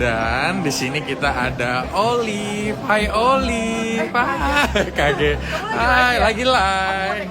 Dan di sini kita ada Olive. Hai Olive. Hai kaget. Hai lagi live.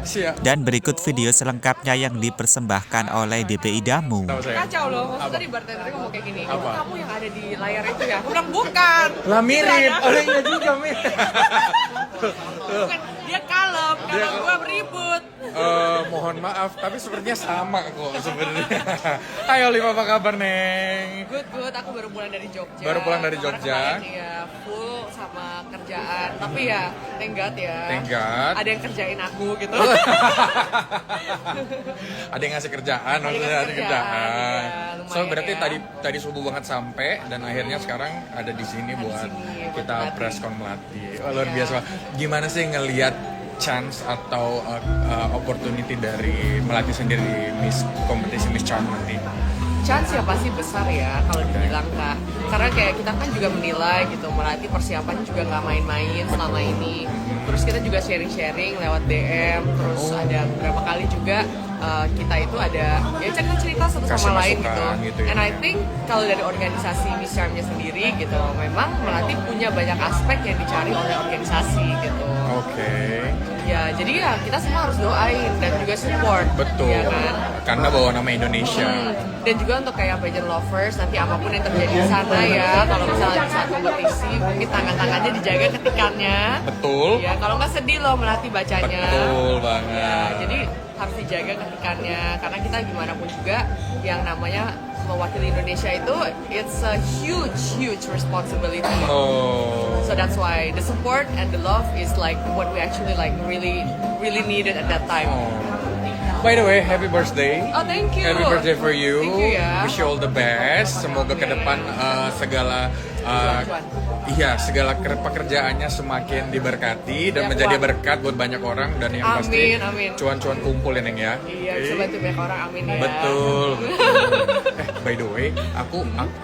Siap. Dan berikut video selengkapnya yang dipersembahkan oleh DPI Damu. Kacau loh, maksudnya di bartender ngomong kayak gini. Apa? Kamu yang ada di layar itu ya? Aku bilang bukan. Lah mirip. Olehnya juga mirip. Bukan. Dia kalem, kalau gua beribut. Mohon maaf, tapi sepertinya sama kok sebenarnya. Hai Olive, apa kabar Neng? Good, aku baru pulang dari Jogja. Baru pulang dari Kemarin Jogja. ya, full sama kerjaan. Tapi ya, thank God ya. Thank God. Ada yang kerjain aku gitu. Ada yang ngasih kerjaan, maksudnya ada ngasih kerjaan. kerjaan, ya, So lumayan berarti ya. tadi subuh banget sampai dan akhirnya sekarang ada di sini buat sini, buat kita melatih. press con melatih. Wah, luar Iya. biasa. Gimana sih ngelihat chance atau opportunity dari melatih sendiri di kompetisi Miss Charm nanti? Chance ya pasti besar ya kalau dibilang Kak. Karena kayak kita kan juga menilai gitu, melatih persiapannya juga nggak main-main selama ini. Terus kita juga sharing-sharing lewat DM, terus ada beberapa kali juga kita itu ada ya cerita-cerita satu Kasih sama lain masukan gitu. gitu ya. And I think kalau dari organisasi Miss Charm-nya sendiri gitu, memang melatih punya banyak aspek yang dicari oleh organisasi gitu. Oke. Ya, jadi ya kita semua harus doain dan juga support. Betul. Ya kan? Karena bawa nama Indonesia. Dan juga untuk kayak pageant lovers, nanti apapun yang terjadi di sana ya, kalau misalnya di saat kompetisi, mungkin tangan-tangannya dijaga ketikannya. Betul. Ya, kalau nggak sedih loh melatih bacanya. Betul Ya, banget. jadi harus dijaga ketikannya, karena kita gimana pun juga yang namanya mewakili Indonesia itu, it's a huge responsibility. Oh. So that's why the support and the love is like what we actually like really needed at that time. Oh. By the way, happy birthday. Oh, thank you. Happy birthday for you. Thank you ya. Wish you all the best. Semoga ke depan segala segala pekerjaannya semakin diberkati dan Ya, menjadi kuat. berkat buat banyak orang dan yang pasti Amin. cuan-cuan kumpul ya Neng ya. Iya, Oke. bisa bantu banyak orang, amin ya. Betul. By the way,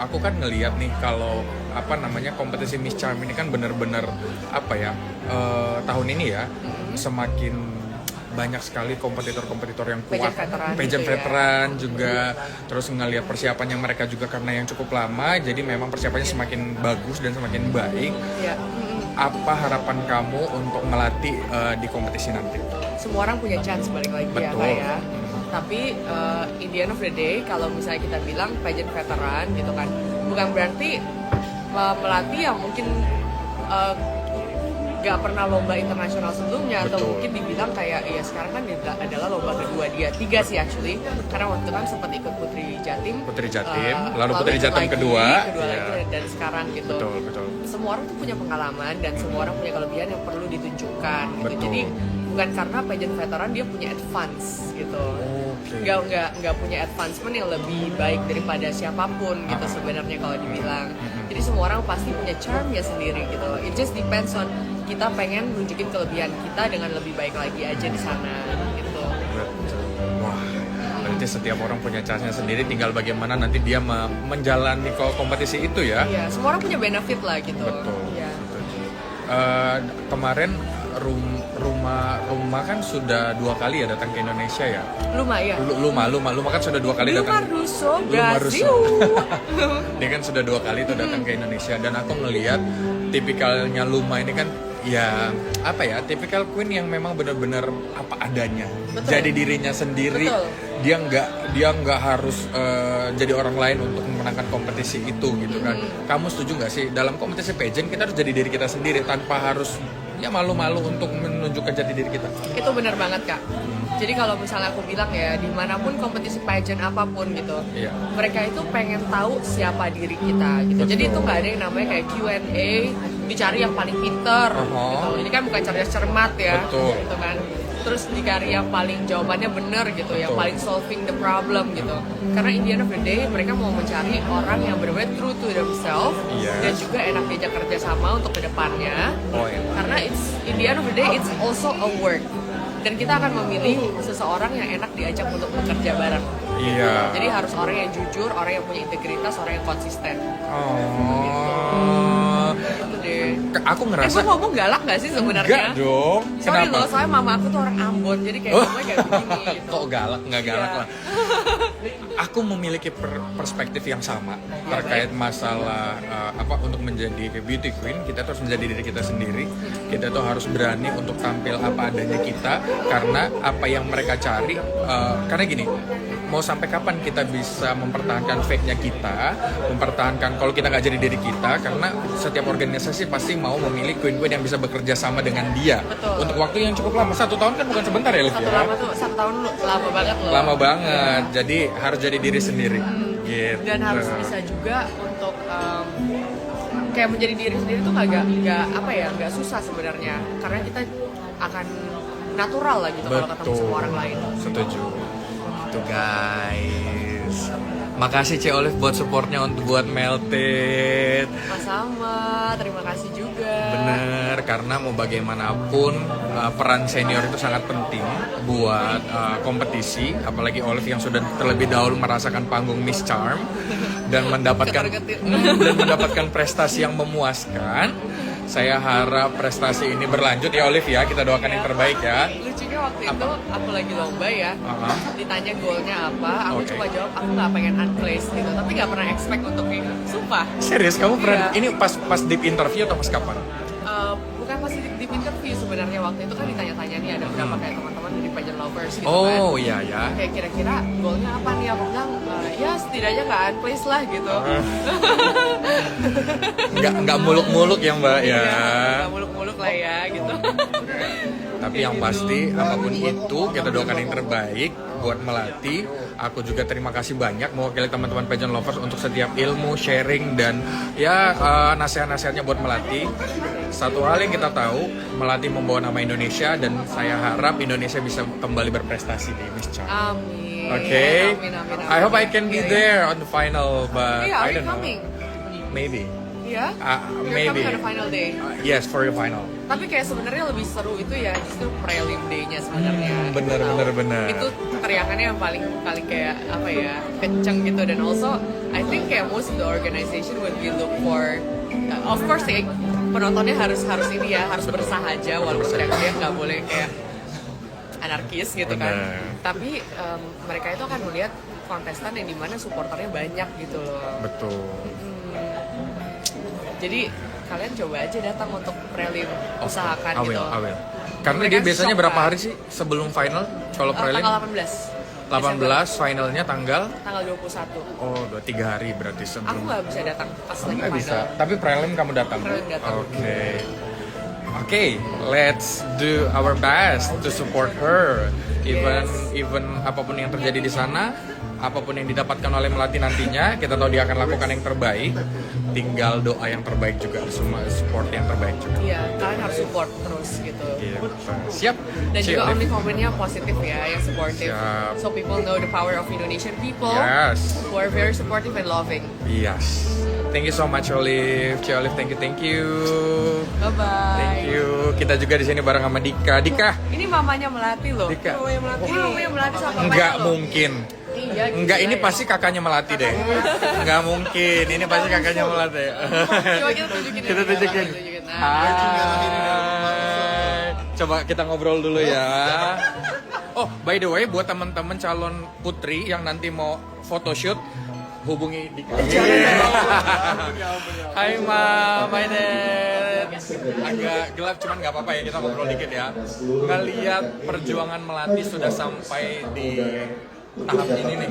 aku kan ngeliat nih kalau apa namanya kompetisi Miss Charm ini kan bener-bener apa ya tahun ini ya semakin banyak sekali kompetitor-kompetitor yang kuat, Pageant veteran pageant gitu ya. veteran juga, terus ngelihat persiapannya mereka juga karena yang cukup lama, jadi memang persiapannya semakin bagus dan semakin baik. Iya. Apa harapan kamu untuk melatih di kompetisi nanti? Semua orang punya chance balik lagi ya Betul. Kak ya. Tapi in the end of the day, kalau misalnya kita bilang pageant veteran gitu kan, bukan berarti melatih yang mungkin gak pernah lomba internasional sebelumnya. Betul. Atau mungkin dibilang kayak ya sekarang kan adalah lomba kedua dia, 3 sih actually, karena waktu itu kan sempat ikut Putri Jatim, Lalu Putri ikut Jatim lagi, kedua. Iya. lagi, dan sekarang gitu. Betul. Semua orang tuh punya pengalaman dan semua orang punya kelebihan yang perlu ditunjukkan gitu. Betul. Jadi bukan karena pageant veteran dia punya advance gitu. Oke. Nggak punya advancement yang lebih baik daripada siapapun gitu sebenarnya kalau dibilang. Jadi semua orang pasti punya charmnya sendiri gitu. It just depends on kita pengen nunjukin kelebihan kita dengan lebih baik lagi aja di sana gitu. Wah, berarti setiap orang punya chance-nya sendiri, tinggal bagaimana nanti dia menjalani kompetisi itu ya. Iya, semua orang punya benefit lah gitu. Betul. Iya. Kemarin rumah kan sudah 2 kali ya datang ke Indonesia ya. Lumayan. Luma kan sudah 2 kali datang. Russo, Luma Brazil. Dia kan sudah 2 kali itu datang ke Indonesia dan aku ngelihat tipikalnya Luma ini kan ya apa ya, tipikal queen yang memang benar-benar apa adanya. Betul. Jadi dirinya sendiri. Betul. Dia nggak harus jadi orang lain untuk memenangkan kompetisi itu gitu kan. Kamu setuju nggak sih dalam kompetisi pageant kita harus jadi diri kita sendiri tanpa harus ya malu-malu untuk menunjukkan jati diri kita. Itu benar banget Kak. Jadi kalau misalnya aku bilang ya, dimanapun kompetisi pageant apapun gitu, Iya. mereka itu pengen tahu siapa diri kita gitu. Jadi Betul. itu nggak ada yang namanya kayak Q&A, dicari yang paling pinter gitu. Ini kan bukan cerdas cermat ya, Betul. gitu kan. Terus dicari yang paling jawabannya bener gitu, yang Betul. paling solving the problem gitu. Karena in the end of the day, mereka mau mencari orang yang benar-benar true to themselves Yes. dan juga enak diajak kerja sama untuk kedepannya. Oh ya. Karena in the end of the day, it's also a work. Dan kita akan memilih seseorang yang enak diajak untuk bekerja bareng. Iya. Jadi harus orang yang jujur, orang yang punya integritas, orang yang konsisten. Oh. Itu deh. Aku ngerasa Gue ngomong galak gak sih sebenarnya? enggak dong. Sorry Kenapa? loh, soalnya mama aku tuh orang Ambon, jadi kayak ngomongnya kayak begini gitu. Kok galak? Nggak galak Iya. lah. aku memiliki perspektif yang sama terkait masalah untuk menjadi beauty queen. Kita tuh harus menjadi diri kita sendiri. Kita tuh harus berani untuk tampil apa adanya kita, karena apa yang mereka cari, karena gini, mau sampai kapan kita bisa mempertahankan fake-nya kita, mempertahankan kalau kita nggak jadi diri kita, karena setiap organisasi pasti mau memilih queen-queen yang bisa bekerja sama dengan dia. Betul. Untuk waktu yang cukup lama. 1 tahun kan bukan sebentar ya, Liv ya? 1 tahun lama banget loh. Lama banget, jadi harus jadi diri sendiri. Gitu. Dan harus bisa juga untuk kayak menjadi diri sendiri tuh nggak susah sebenarnya, karena kita akan natural lah gitu kalau ketemu sama orang lain. Setuju. Itu guys. Makasih Cik Olive buat supportnya buat Melted. Sama, terima kasih juga. Bener, karena mau bagaimanapun peran senior itu sangat penting buat kompetisi, apalagi Olive yang sudah terlebih dahulu merasakan panggung Miss Charm dan mendapatkan prestasi yang memuaskan. Saya harap prestasi ini berlanjut ya Olive ya, kita doakan yang terbaik ya. Lucunya waktu itu aku lagi lomba ya, ditanya goalnya apa, aku Oke. cuma jawab aku nggak pengen unplaced gitu, tapi nggak pernah expect untuk kayak sumpah. Serius, kamu pernah? Iya. Ini pas deep interview atau pas kapan? Bukan pasti di interview sebenarnya, waktu itu kan ditanya-tanya nih ada berapa kayak teman-teman dari pageant lovers gitu kan. Oh iya ya. Kayak kira-kira goalnya apa nih, aku bilang ya setidaknya nggak unplaced lah gitu. Nggak muluk-muluk ya Mbak ya. Iya, nggak muluk-muluk lah ya gitu. Tapi yang pasti apapun itu kita doakan yang terbaik buat Melati. Aku juga terima kasih banyak mewakili teman-teman pageant lovers untuk setiap ilmu, sharing dan ya nasihat-nasihatnya buat Melati. Satu hal yang kita tahu, Melati membawa nama Indonesia dan saya harap Indonesia bisa kembali berprestasi di Miss Charm. Amin. Okay. Amin. I hope I can be Iya, there on the final, but Yeah, I are you don't know. coming? Maybe. Ya? You're Maybe. coming on the final day. Yes, for the final. Tapi kayak sebenarnya lebih seru itu ya justru prelim day-nya sebenarnya. Bener. Itu teriakannya yang paling kayak apa ya, kenceng gitu, dan also I think kayak most of the organization would be look for of course ya, penontonnya harus ini ya, harus bersahaja walaupun teriak-teriak, nggak boleh kayak anarkis gitu kan. Bener. Tapi mereka itu akan melihat kontestan yang dimana supporternya banyak gitu loh. Betul. Jadi kalian coba aja datang untuk prelim, usahakan I will, gitu. I will. Karena Mereka dia biasanya shock, berapa kan? hari sih sebelum final kalau prelim? Tanggal 18. 18, finalnya tanggal? Tanggal 21. Oh, 3 hari berarti Aku sebelum. nggak bisa datang pas lagi Nggak final. bisa. Tapi prelim kamu datang. Prelim datang. Oke, let's do our best to support her. Even apapun yang terjadi di sana, apapun yang didapatkan oleh Melati nantinya, kita tahu dia akan lakukan yang terbaik. Tinggal doa yang terbaik juga, semua support yang terbaik juga. Iya, kalian harus support terus gitu. Siap. Dan Cik juga Olive. only komennya positif ya, yang supportive. Siap. So people know the power of Indonesian people Yes. who are very supportive and loving. Yes. Thank you so much Olive. Cik Olive, thank you. Bye bye. Thank you. Kita juga di sini bareng sama Dika. Dika. Ini mamanya Melati loh. Dika. Mamanya Melati. Ini mamanya Melati sama papanya Enggak loh. mungkin. Iya, Enggak, gila ini ya. pasti kakaknya Melati deh. Enggak mungkin. Ini pasti kakaknya Melati. Coba kita tunjukin. Kita tunjukin. Nah, Hai. Coba kita ngobrol dulu ya. Oh, by the way, buat teman-teman calon putri yang nanti mau photoshoot, hubungi Dika. Hai Ma, my dad. Agak gelap cuman nggak apa-apa ya, kita ngobrol dikit ya. Ngeliat perjuangan Melati sudah sampai di tahap ini nih.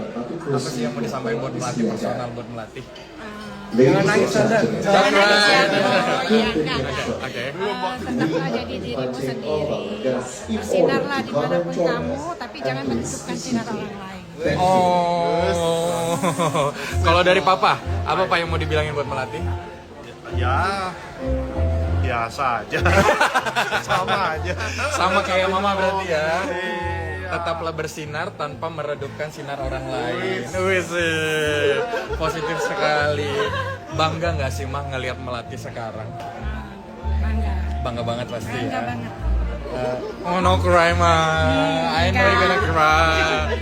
Apa sih yang mau disampaikan buat Melati, personal buat Melati? Jangan nangis Anda. Jangan nangis ya. Oke. Tetaplah jadi dirimu sendiri. Bersinarlah dimanapun kamu, tapi jangan menutupkan sinar orang lain. Oh. Kalau dari Papa, apa Pak yang mau dibilangin buat Melati? Ya biasa aja. Sama aja. Sama kayak Mama berarti ya. Tetaplah bersinar tanpa meredupkan sinar orang lain. Wis, positif sekali. Bangga nggak sih Mah ngelihat Melati sekarang? Bangga. Bangga banget pasti Bangga ya. banget. Oh no cry Mah. I know you're gonna cry.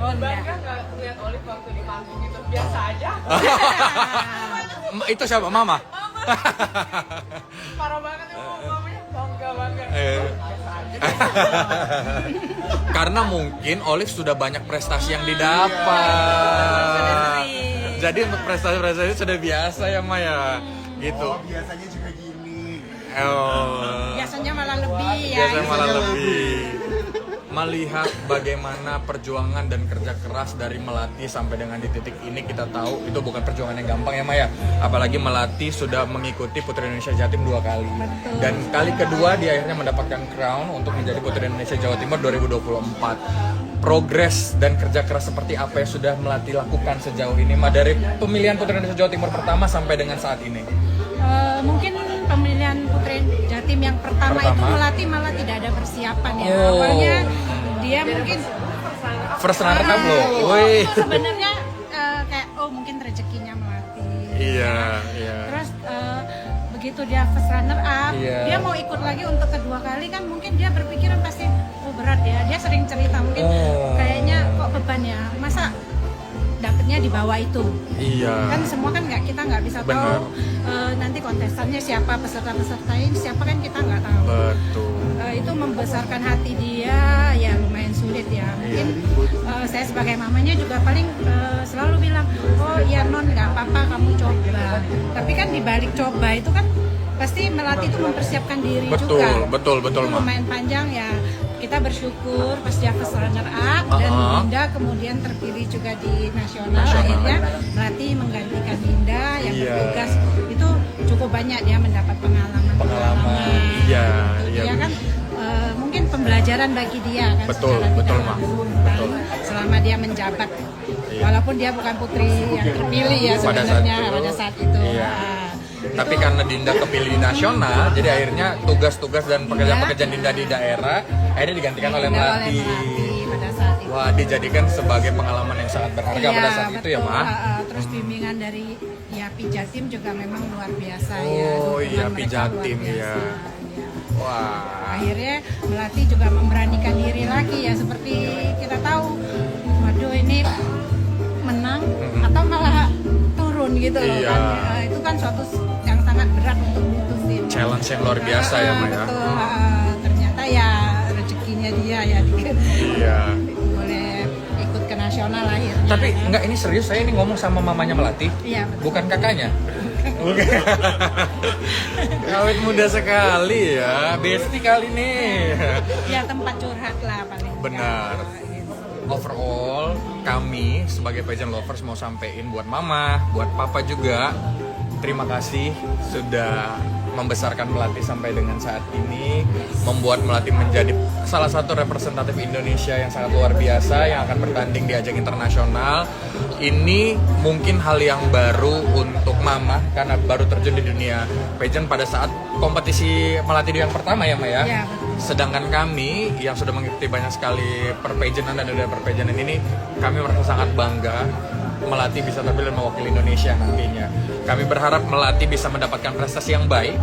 Oh enggak. nggak lihat Olive waktu di panggung itu biasa aja. Itu siapa? Mama? Parah banget ya mamanya, bangga. Karena mungkin Olive sudah banyak prestasi yang didapat. Jadi untuk prestasi-prestasi sudah biasa ya Maya. Gitu. Biasanya juga gini. Biasanya malah lebih ya. Biasanya malah lebih. Melihat bagaimana perjuangan dan kerja keras dari Melati sampai dengan di titik ini, kita tahu itu bukan perjuangan yang gampang ya Maya. Apalagi Melati sudah mengikuti Putri Indonesia Jatim 2 kali. Betul. Dan kali kedua dia akhirnya mendapatkan crown untuk menjadi Putri Indonesia Jawa Timur 2024. Progres dan kerja keras seperti apa yang sudah Melati lakukan sejauh ini, Ma, dari pemilihan Putri Indonesia Jawa Timur pertama sampai dengan saat ini? Mungkin pemilihan Putri Jatim yang pertama itu Melati malah tidak ada persiapan ya. Awalnya dia mungkin First runner up loh. Woi. sebenarnya kayak mungkin rezekinya Melati. Iya, iya. Terus begitu dia first runner up, Iya. dia mau ikut lagi untuk kedua kali kan mungkin dia berpikiran pasti berat ya. Dia sering cerita mungkin kayaknya kok beban ya. Masa dapetnya di bawah itu. Iya. Kan semua kan kita nggak bisa Benar. tahu nanti kontestannya siapa, peserta-pesertain siapa kan kita nggak tahu. Betul. Itu membesarkan hati dia ya lumayan sulit ya. Mungkin saya sebagai mamanya juga paling selalu bilang, oh ya non nggak apa-apa kamu coba. Tapi kan dibalik coba itu kan pasti Melati itu mempersiapkan diri Betul, juga. betul, betul, Itu Ma. lumayan panjang ya. Kita bersyukur pas dia first runner up dan Dinda kemudian terpilih juga di nasional. Akhirnya Melati menggantikan Dinda yang Iya. bertugas itu cukup banyak dia mendapat pengalaman. Iya, Itu iya. dia kan mungkin pembelajaran bagi dia kan. Betul, secara betul, tidak Ma. langsung, Betul. selama dia menjabat. Iya. Walaupun dia bukan putri yang terpilih ya Pada sebenarnya saat itu, pada saat itu. iya. Nah, Tapi itu- karena Dinda kepilih di nasional, jadi akhirnya tugas-tugas dan pekerjaan-pekerjaan Dinda di daerah akhirnya digantikan oleh Melati. pada saat itu. Wah, dijadikan sebagai pengalaman yang sangat berharga pada saat itu ya, betul. Ma. Terus bimbingan dari ya Pijatim juga memang luar biasa ya. Oh, Dukungan iya, mereka Pijatim, luar biasa, ya. ya. Wah. Akhirnya Melati juga memberanikan diri lagi ya seperti kita tahu. Waduh ini menang atau malah turun gitu loh Iya. kan. Itu kan suatu yang sangat berat untuk memutusin. Challenge yang luar biasa ya, Ma, ya. Betul. Ternyata ya rezekinya dia ya Iya. boleh ikut ke nasional akhirnya. Tapi enggak, ini serius, saya ini ngomong sama mamanya Melati. Iya, betul. Bukan kakaknya. Bukan. Awet muda sekali ya. Besti kali nih. Ya tempat curhat lah paling. Benar. enggak, gitu. Overall, kami sebagai pageant lovers mau sampein buat mama, buat papa juga, terima kasih sudah membesarkan Melati sampai dengan saat ini, membuat Melati menjadi salah satu representatif Indonesia yang sangat luar biasa yang akan bertanding di ajang internasional. Ini mungkin hal yang baru untuk mama karena baru terjun di dunia pageant pada saat kompetisi Melati yang pertama ya, Ma ya. Ya, betul. Sedangkan kami yang sudah mengikuti banyak sekali perpageantan dan dunia perpageantan ini, kami merasa sangat bangga Melati bisa terpilih dan mewakili Indonesia nantinya. Kami berharap Melati bisa mendapatkan prestasi yang baik,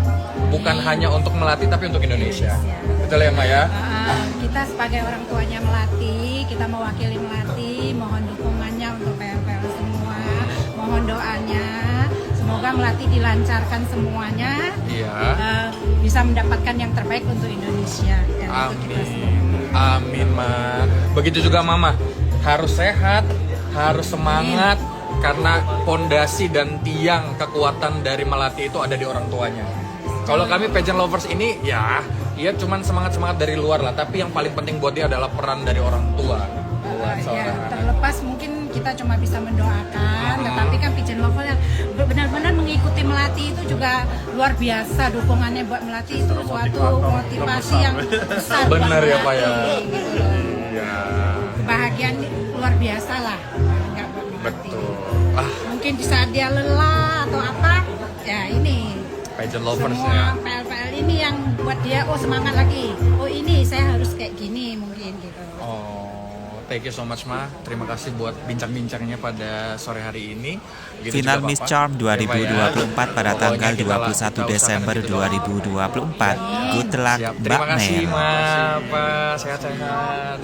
bukan hanya untuk Melati tapi untuk Indonesia. Betul ya, Ma ya? Kita sebagai orang tuanya Melati, kita mewakili Melati, mohon dukungannya untuk PL-PL semua, mohon doanya, semoga Melati dilancarkan semuanya, Iya. bisa mendapatkan yang terbaik untuk Indonesia dan untuk kita semua. Amin, Ma. Begitu juga Mama, harus sehat, harus semangat karena pondasi dan tiang kekuatan dari Melati itu ada di orang tuanya. Kalau kami pageant lovers ini ya cuman semangat-semangat dari luar lah, tapi yang paling penting buat dia adalah peran dari orang tua buat Ya, seorang anak. terlepas mungkin kita cuma bisa mendoakan, tetapi kan pageant lover yang benar-benar mengikuti Melati itu juga luar biasa, dukungannya buat Melati itu suatu motivasi yang besar. buat Benar ya, Pak ya. Melati, gitu loh. Iya, Kebahagiaan luar biasa lah. Enggak buat Melati. betul. Mungkin di saat dia lelah atau apa, ya ini Pageant lovers semua ya. PL-PL ini yang buat dia semangat lagi. Oh ini saya harus kayak gini mungkin gitu. Oh, thank you so much, Ma. Terima kasih buat bincang-bincangnya pada sore hari ini. Begitu Final juga, Miss Papa. Charm Ya, Pak, ya. 2024 pada Pokoknya tanggal kita 21 usahakan Desember gitu doang. 2024. Good luck, Siap. Mbak Terima kasih, Mel. Ma. Pak, sehat-sehat.